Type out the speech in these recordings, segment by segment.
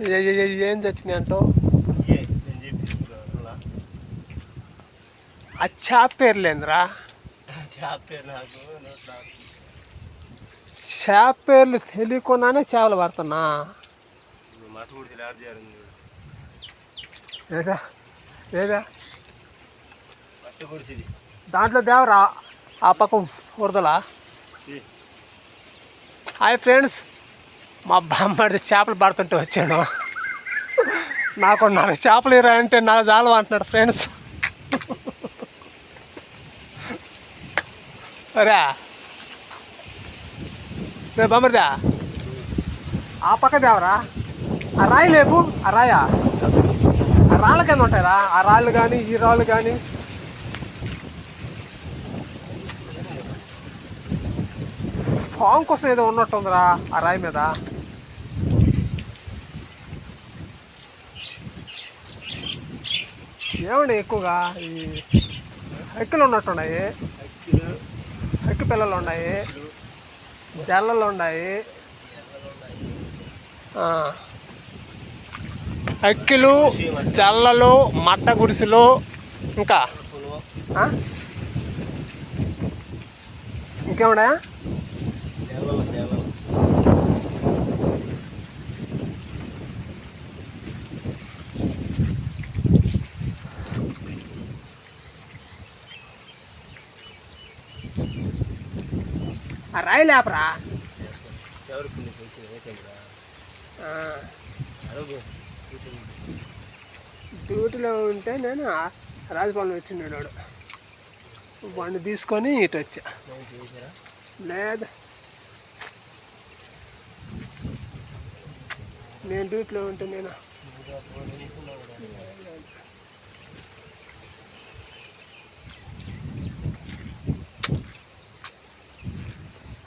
ఏం చచ్చినాయి అంటో ఆ చేప పేర్లేందిరా? చేప పేర్లు తెలియకుండానే చేపలు పడుతున్నా. ఏదా ఏదా దాంట్లో దేవరా ఆ పక్క వరదలా. హాయ్ ఫ్రెండ్స్, మా బామ్మడి చేపలు పడుతుంటే వచ్చాను. నాకు 4 చేపలు ఇరా అంటే 4 చాలు అంటున్నాడు ఫ్రెండ్స్. అరే రే బామ్మడిదా, ఆ పక్క దేవరా ఆ రాయి లేపు. ఆ రాయా ఆ రాళ్ళ కింద ఉంటాయిరా. ఆ రాళ్ళు కానీ ఈ రాళ్ళు కానీ పాము కోసం ఏదో ఉన్నట్టుందిరా ఆ రాయి మీద. ఏమండి ఎక్కువగా ఈ హక్కులు ఉన్నట్టున్నాయి. హక్కి పిల్లలు ఉన్నాయి, జల్లలు ఉన్నాయి, హక్కిలు, జల్లలు, మట్ట గుడిసెలు, ఇంకా ఇంకేమున్నాయా? ఆ రాయి లేపరా. డ్యూటీలో ఉంటే నేను రాజపాలెం వచ్చినాడు బండి తీసుకొని ఇటు వచ్చా. లేదు, నేను డ్యూటీలో ఉంటే నేను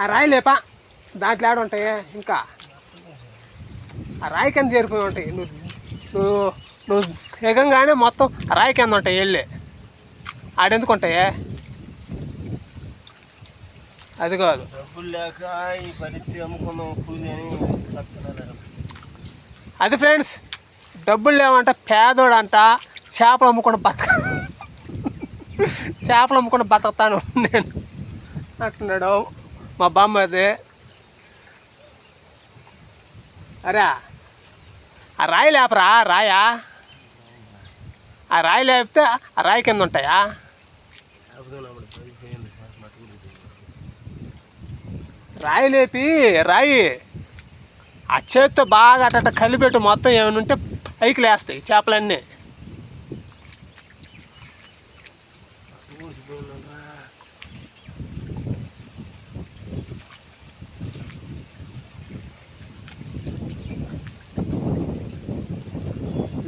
ఆ రాయి లేపా. దాంట్లో ఆడ ఉంటాయి ఇంకా ఆ రాయి కింద చేరిపోయి ఉంటాయి. నువ్వు నువ్వు వేగంగానే మొత్తం రాయి కింద ఉంటాయి వెళ్ళి. ఆడెందుకు ఉంటాయి? అది కాదు, అది ఫ్రెండ్స్ డబ్బులు లేవంట, పేదోడంట, చేపలు అమ్ముకొని చేపలు అమ్ముకొని బతుకుతాను నేను అంటున్నాడు మా బామ్మది. అరే ఆ రాయి లేపరా. రాయా ఆ రాయి లేపితే ఆ రాయి కింద ఉంటాయా? రాయి లేపి రాయి ఆ చేతితో బాగా అట్ట కలిపెట్టు, మొత్తం ఏమైనా ఉంటే పైకి లేస్తాయి చేపలన్నీ.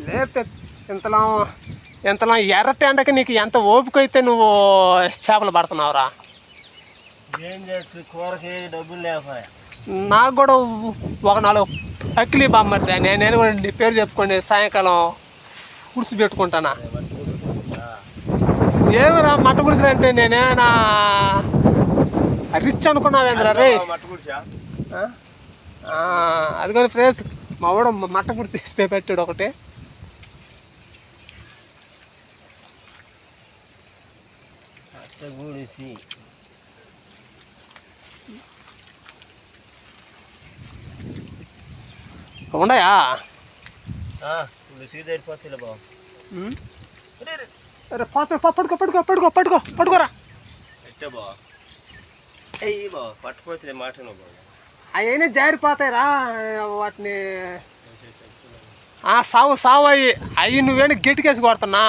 లేపితే ఇంతలా ఎర్రటి ఎండకి నీకు ఎంత ఓపిక అయితే నువ్వు చేపలు పడుతున్నావురా. నాకు కూడా ఒక 4 అక్కిలి బామ్మర్ది. నేను కూడా నీ పేరు చెప్పుకోండి సాయంకాలం పులుసు పెట్టుకుంటానా. ఏమిరా మట్ట పులుసులు అంటే నేనేనా రిచ్ అనుకున్నావేంద్రా రే? అది కానీ ఫ్రెండ్స్ మా వాడు మట్ట పులుసు ఇస్తే పెట్టాడు ఒకటి. ఉన్నాయా? పట్టుకోరా. అవన్నీ జారిపోతాయిరా. వాటిని సావు అవి నువ్వేనా గట్టికేసి కొడుతున్నా,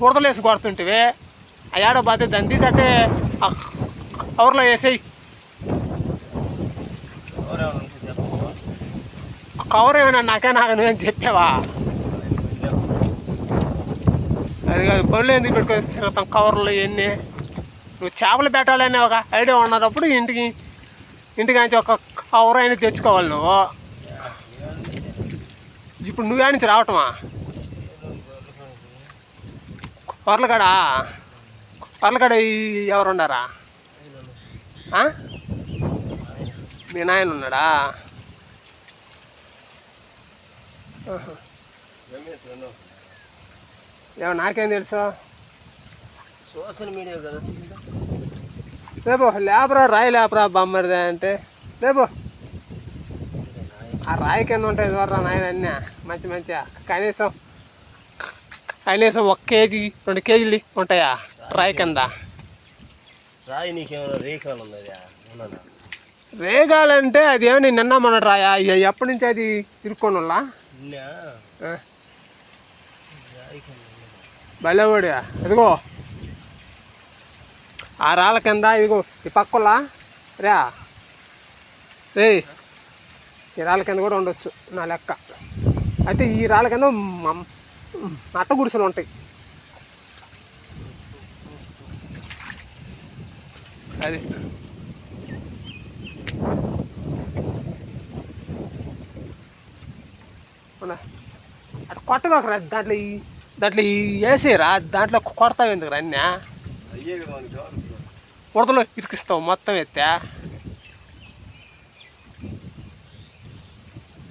ఉడతలేసి కొడుతుంటివి. ఆ ఏడో బాధ్యత దాన్ని తీసంటే కవర్లో వేసేయి. కవర్ ఏమైనా నాకు నువ్వేం చెప్పావా? అది కాదు, బళ్ళు ఎందుకు పెట్టుకొని తిరుగుతాం కవర్లు ఇవన్నీ. నువ్వు చేపలు పెట్టాలనే ఒక ఐడియా ఉన్నప్పుడు ఇంటికాంచి ఒక కవర్ అయినా తెచ్చుకోవాలి నువ్వు. ఇప్పుడు నువ్వే నుంచి రావటమా? కొర్లకాడ ఎవరు ఉన్నారా? మీ నాయన ఉన్నాడా? ఏమో నాకేం తెలుసు. సోషల్ మీడియా కదా. రేపు లేపరా రాయి లేపరా బొమ్మరిదే అంటే రేపు ఆ రాయి కింద ఉంటాయి చూడరా నాయన అన్నీ మంచి మంచిగా కనీసం 1 కేజీ 2 కేజీలు ఉంటాయా రాయి కింద. రాయి నీకేమైనా రేఖలు ఉన్నదా? రేగాలంటే అది ఏమని నిన్న మన రాయా ఎప్పటి నుంచి అది ఇరుక్కొని వాళ్ళ బలేవాడియా. ఇదిగో ఆ రాళ్ళ కింద ఇదిగో ఈ పక్కలా రే ఈ రాళ్ళ కింద కూడా ఉండొచ్చు నా లెక్క. అయితే ఈ రాళ్ళ కింద అట్ట గుడిసెలు ఉంటాయి. అది అటు కొట్టగా దాంట్లో వేసేరా దాంట్లో కొడతావు ఎందుకు అన్నీ ఉడతలో ఇరికిస్తావు మొత్తం ఎత్తా.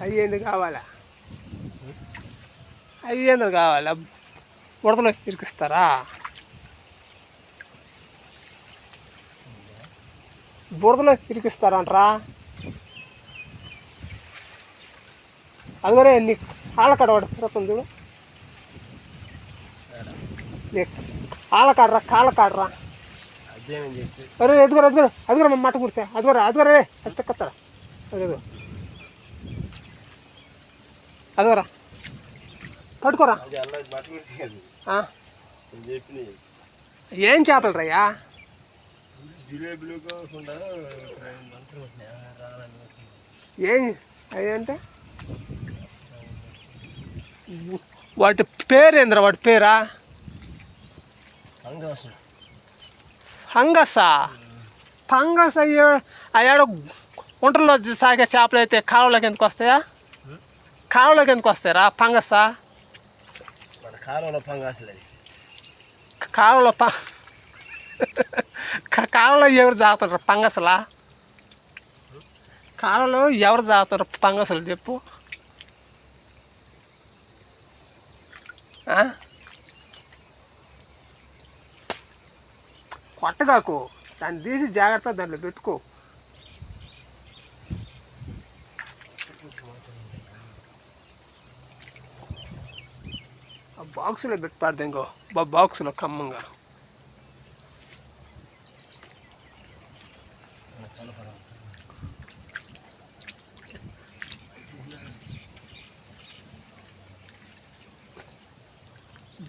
అవి ఎందుకు కావాలా ఉడతలో ఇరికిస్తారా? బురదలో ఇరికిస్తారంటరా. అది మరే నీకు ఆలకాడ వాడు తిరుగుతుంది చూడు. నీకు ఆలకాడరా కాళ్ళకాడరా. అరే ఎదుగురా మా మాట కూర్చా అదిగోరా రే అది తెక్కత్తారా అదిగోరా పట్టుకోరా. ఏం చేపలు రయ్యా? ఏం అయ్యంటే వాటి పేరేంద్ర వాటి పేరా? ఫంగస్ అయ్యాడు. ఒంటరిలో సాగే చేపలు అయితే కాలువలోకి ఎందుకు వస్తాయా? కాలువలోకి ఎందుకు వస్తాయరా ఫంగస్సా? కాలువలో ఎవరు జాగుతారు ఫంగస్లా? కాలువలో ఎవరు జాగుతారు ఫంగస్లు చెప్పు. కొట్టగాకు దాన్ని తీసి జాగ్రత్త దాంట్లో పెట్టుకో. ఆ బాక్సులో పెట్టుపాడు ఇంకో బాక్సులో కమ్మంగా.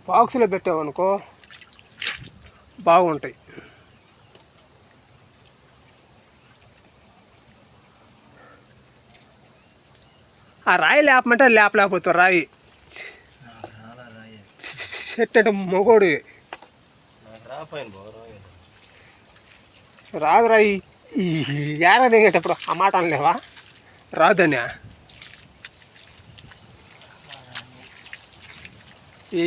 బాక్సులో పెట్టావనుకో బాగుంటాయి. ఆ రాయి లేపమంటే లేపలేకపోతావు. రాయి చెట్టు మొగోడు రాదు. రాయి ఏర దిగేటప్పుడు ఆ మాట అనలేవా? రాదని ఈ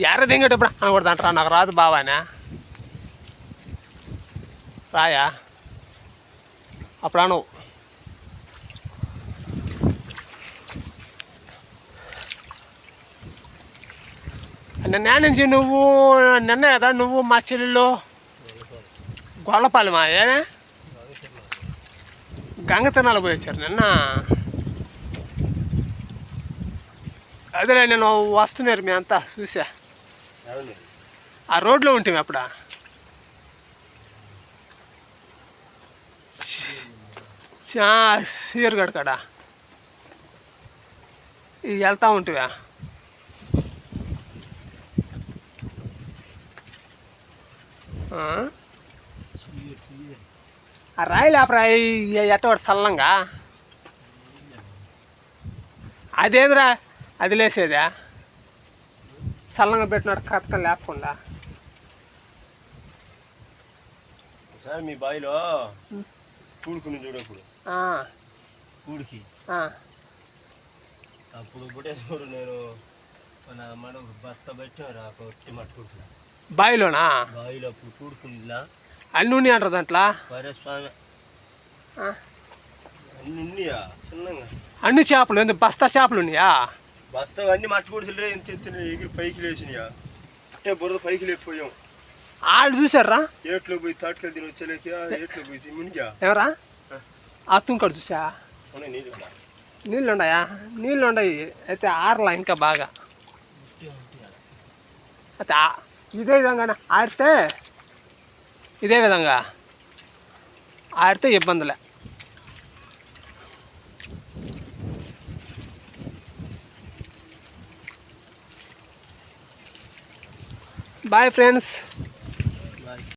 ఎర్ర దింగేటప్పుడు అనకూడదు అంటారా? నాకు రాదు బావానా రాయా అప్పుడు అనవు. నిన్న నుంచి నిన్న కదా నువ్వు మా చెల్లెళ్ళు గొల్లపాలెమా ఏనా గంగ తినాలి పోయి వచ్చారు నిన్న. అదే నేను వస్తున్నారు మీ అంతా చూసా. ఆ రోడ్లో ఉంటాము అప్పుడు సీరుగడ కాడ ఇది వెళ్తా ఉంటివా? ఆ రాయి లేపరా ఎట్టవాడు చల్లంగా. అదేంద్రా అది లేసేదా చల్లంగా పెట్టినాడు కథ లేపకుండా. మీ బాయిలో కూడుకుని చూడప్పుడు కూడికి అప్పుడు కూడా చూడు నేను మన బస్తా పెట్టినా వచ్చి మట్టుకుంటున్నా బాయిలోనా. బాయిలో అప్పుడు కూడుకుందిలా అన్నీ ఉన్నాయి అంటారు దాంట్లో. స్వామి అన్నీ ఉన్నాయా చిన్నగా? అన్ని చేపలు ఎందుకు బస్తా చేపలు ఉన్నాయా? బస్తా అన్ని మట్టి గుడిసెలే ఎంత ఎత్తున ఎగిరి పైకి లేచినాయా అంటే బురద పైకి లేకపోయాం. ఆడు చూసారా ఏట్లో పోయి తాటికెళ్ళి తిని వచ్చేలేక ఏట్లో పోయి మునిగా ఎవరా ఆ తుంకడు చూసా ఉన్నాయి నీళ్ళు కూడా. నీళ్ళు ఉన్నాయా? నీళ్ళు ఉన్నాయి అయితే ఆరలా ఇంకా బాగా. అయితే ఇదే విధంగా ఆడితే ఇదే విధంగా ఆడితే ఇబ్బందులే. Bye friends.